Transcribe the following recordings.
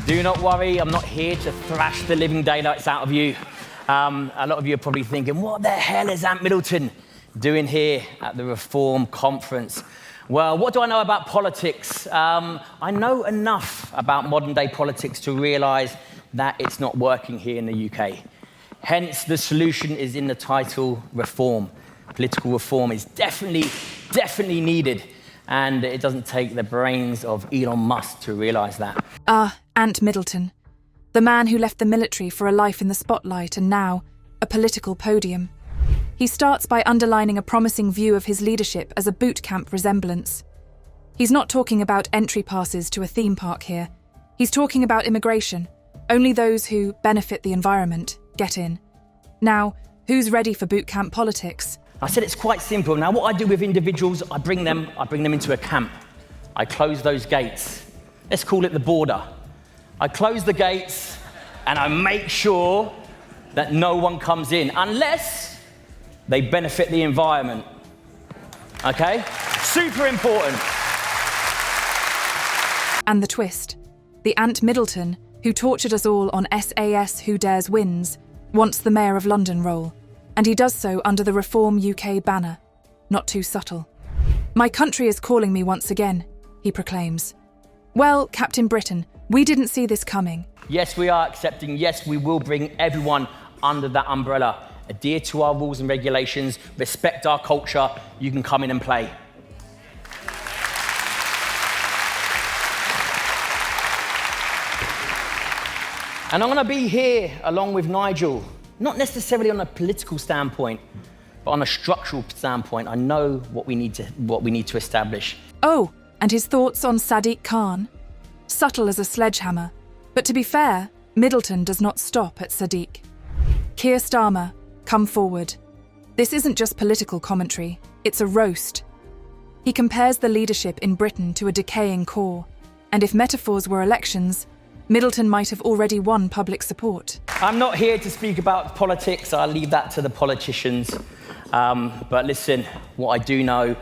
Do not worry, I'm not here to thrash the living daylights out of you. A lot of you are probably thinking, what the hell is Ant Middleton doing here at the Reform Conference? Well, what do I know about politics? I know enough about modern day politics to realise that it's not working here in the UK. Hence, the solution is in the title, reform. Political reform is definitely needed, and it doesn't take the brains of Elon Musk to realise that. Ant Middleton, the man who left the military for a life in the spotlight and now a political podium. He starts by underlining a promising view of his leadership as a boot camp resemblance. He's not talking about entry passes to a theme park here. He's talking about immigration. Only those who benefit the environment get in. Now, who's ready for boot camp politics? I said it's quite simple. Now, what I do with individuals, I bring them into a camp. I close those gates. Let's call it the border. I close the gates and I make sure that no one comes in unless they benefit the environment. Okay? Super important. And the twist. The Ant Middleton, who tortured us all on SAS Who Dares Wins, wants the Mayor of London role. And he does so under the Reform UK banner. Not too subtle. My country is calling me once again, he proclaims. Well, Captain Britain, we didn't see this coming. Yes, we are accepting. Yes, we will bring everyone under that umbrella. Adhere to our rules and regulations. Respect our culture. You can come in and play. And I'm going to be here along with Nigel, not necessarily on a political standpoint, but on a structural standpoint. I know what we need to establish. Oh, and his thoughts on Sadiq Khan? Subtle as a sledgehammer, but to be fair, Middleton does not stop at Sadiq. Kier Starmer, come forward. This isn't just political commentary, it's a roast. He compares the leadership in Britain to a decaying core, and if metaphors were elections, Middleton might have already won public support. I'm not here to speak about politics, I'll leave that to the politicians. But listen, what I do know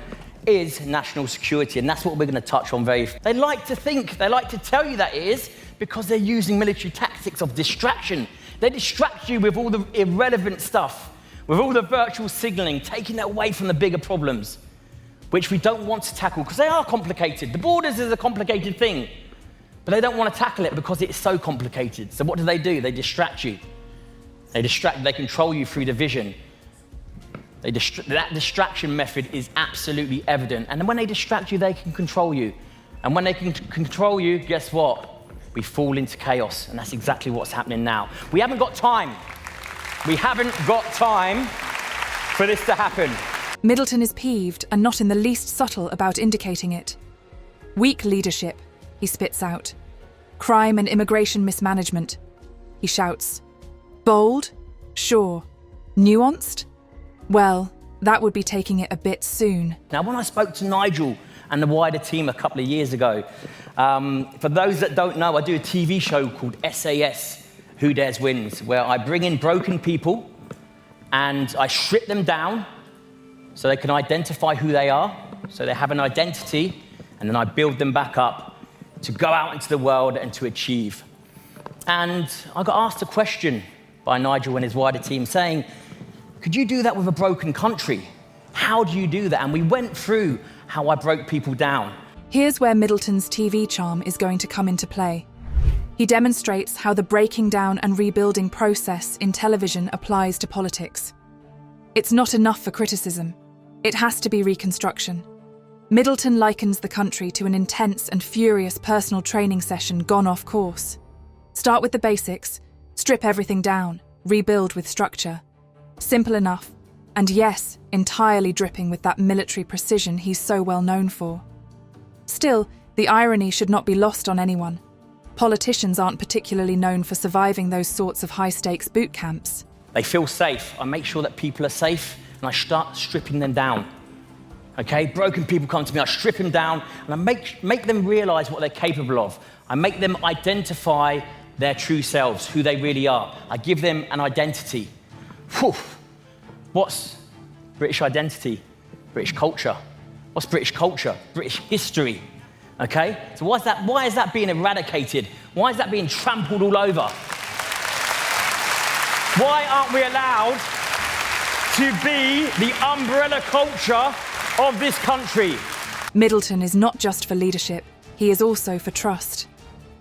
is national security, and that's what we're going to touch on very. They like to tell you that it is, because they're using military tactics of distraction. They distract you with all the irrelevant stuff, with all the virtual signalling, taking it away from the bigger problems, which we don't want to tackle, because they are complicated. The borders is a complicated thing, but they don't want to tackle it because it's so complicated. So what do? They distract you. They control you through division. That distraction method is absolutely evident. And when they distract you, they can control you. And when they can control you, guess what? We fall into chaos, and that's exactly what's happening now. We haven't got time. We haven't got time for this to happen. Middleton is peeved and not in the least subtle about indicating it. Weak leadership, he spits out. Crime and immigration mismanagement, he shouts. Bold? Sure. Nuanced? Well, that would be taking it a bit soon. Now, when I spoke to Nigel and the wider team a couple of years ago, for those that don't know, I do a TV show called SAS Who Dares Wins, where I bring in broken people and I strip them down so they can identify who they are, so they have an identity, and then I build them back up to go out into the world and to achieve. And I got asked a question by Nigel and his wider team saying, could you do that with a broken country? How do you do that? And we went through how I broke people down. Here's where Middleton's TV charm is going to come into play. He demonstrates how the breaking down and rebuilding process in television applies to politics. It's not enough for criticism. It has to be reconstruction. Middleton likens the country to an intense and furious personal training session gone off course. Start with the basics, strip everything down, rebuild with structure. Simple enough, and yes, entirely dripping with that military precision he's so well known for. Still, the irony should not be lost on anyone. Politicians aren't particularly known for surviving those sorts of high-stakes boot camps. They feel safe. I make sure that people are safe, and I start stripping them down. Okay, broken people come to me, I strip them down, and I make them realise what they're capable of. I make them identify their true selves, who they really are. I give them an identity. Whew. What's British identity? British culture. What's British culture? British history. Okay? So why is that being eradicated? Why is that being trampled all over? Why aren't we allowed to be the umbrella culture of this country? Middleton is not just for leadership, he is also for trust.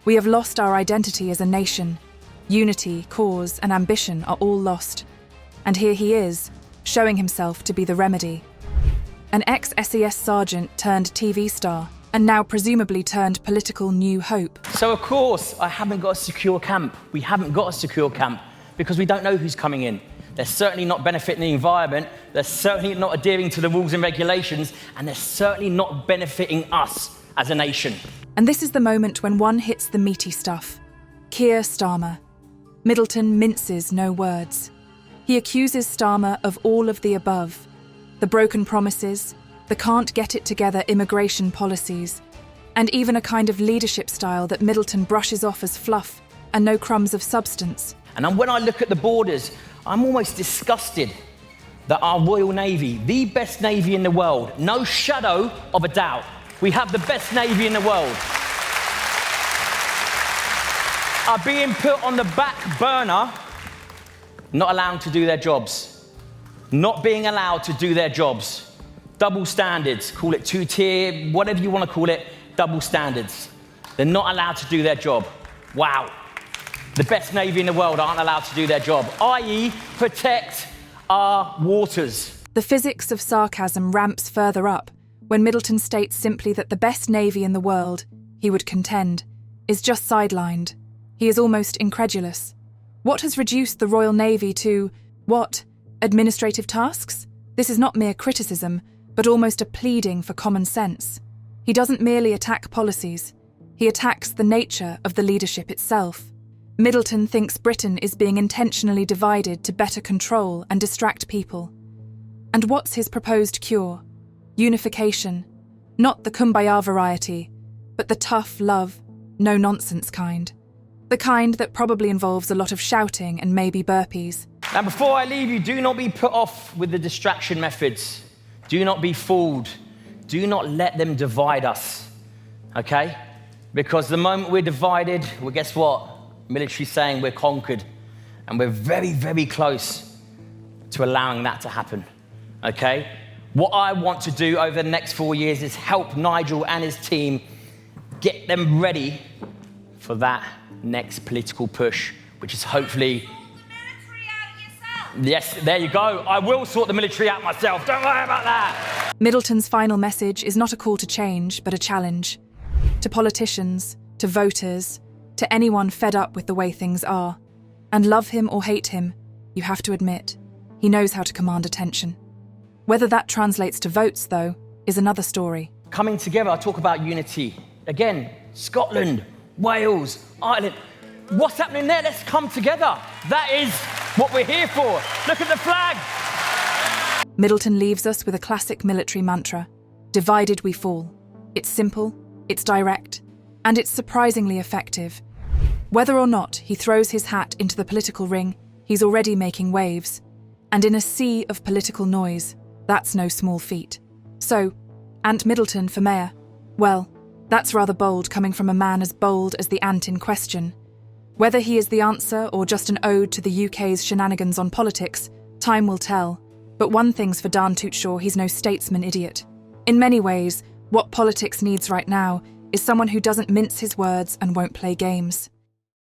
We have lost our identity as a nation. Unity, cause, and ambition are all lost. And here he is, showing himself to be the remedy. An ex-SAS sergeant turned TV star, and now presumably turned political new hope. So of course, I haven't got a secure camp. We haven't got a secure camp because we don't know who's coming in. They're certainly not benefiting the environment, they're certainly not adhering to the rules and regulations, and they're certainly not benefiting us as a nation. And this is the moment when one hits the meaty stuff. Kier Starmer. Middleton minces no words. He accuses Starmer of all of the above. The broken promises, the can't-get-it-together immigration policies, and even a kind of leadership style that Middleton brushes off as fluff and no crumbs of substance. And when I look at the borders, I'm almost disgusted that our Royal Navy, the best Navy in the world, no shadow of a doubt, we have the best Navy in the world, are being put on the back burner, not allowed to do their jobs. Not being allowed to do their jobs. Double standards, call it two-tier, whatever you want to call it, double standards. They're not allowed to do their job. Wow. The best Navy in the world aren't allowed to do their job, i.e. protect our waters. The physics of sarcasm ramps further up when Middleton states simply that the best Navy in the world, he would contend, is just sidelined. He is almost incredulous. What has reduced the Royal Navy to, what, administrative tasks? This is not mere criticism, but almost a pleading for common sense. He doesn't merely attack policies, he attacks the nature of the leadership itself. Middleton thinks Britain is being intentionally divided to better control and distract people. And what's his proposed cure? Unification. Not the kumbaya variety, but the tough love, no-nonsense kind. The kind that probably involves a lot of shouting and maybe burpees. Now, before I leave you, do not be put off with the distraction methods. Do not be fooled. Do not let them divide us, okay? Because the moment we're divided, well, guess what? Military saying we're conquered, and we're very, very close to allowing that to happen, okay? What I want to do over the next 4 years is help Nigel and his team get them ready for that next political push, which is hopefully... Yes, there you go. I will sort the military out myself. Don't worry about that. Middleton's final message is not a call to change, but a challenge. To politicians, to voters, to anyone fed up with the way things are. And love him or hate him, you have to admit, he knows how to command attention. Whether that translates to votes, though, is another story. Coming together, I talk about unity. Again, Scotland, Wales, Ireland. What's happening there? Let's come together. That is what we're here for. Look at the flag. Middleton leaves us with a classic military mantra. Divided we fall. It's simple, it's direct, and it's surprisingly effective. Whether or not he throws his hat into the political ring, he's already making waves. And in a sea of political noise, that's no small feat. So, Ant Middleton for mayor. Well, that's rather bold coming from a man as bold as the ant in question. Whether he is the answer or just an ode to the UK's shenanigans on politics, time will tell. But one thing's for darn toot sure, he's no statesman idiot. In many ways, what politics needs right now is someone who doesn't mince his words and won't play games.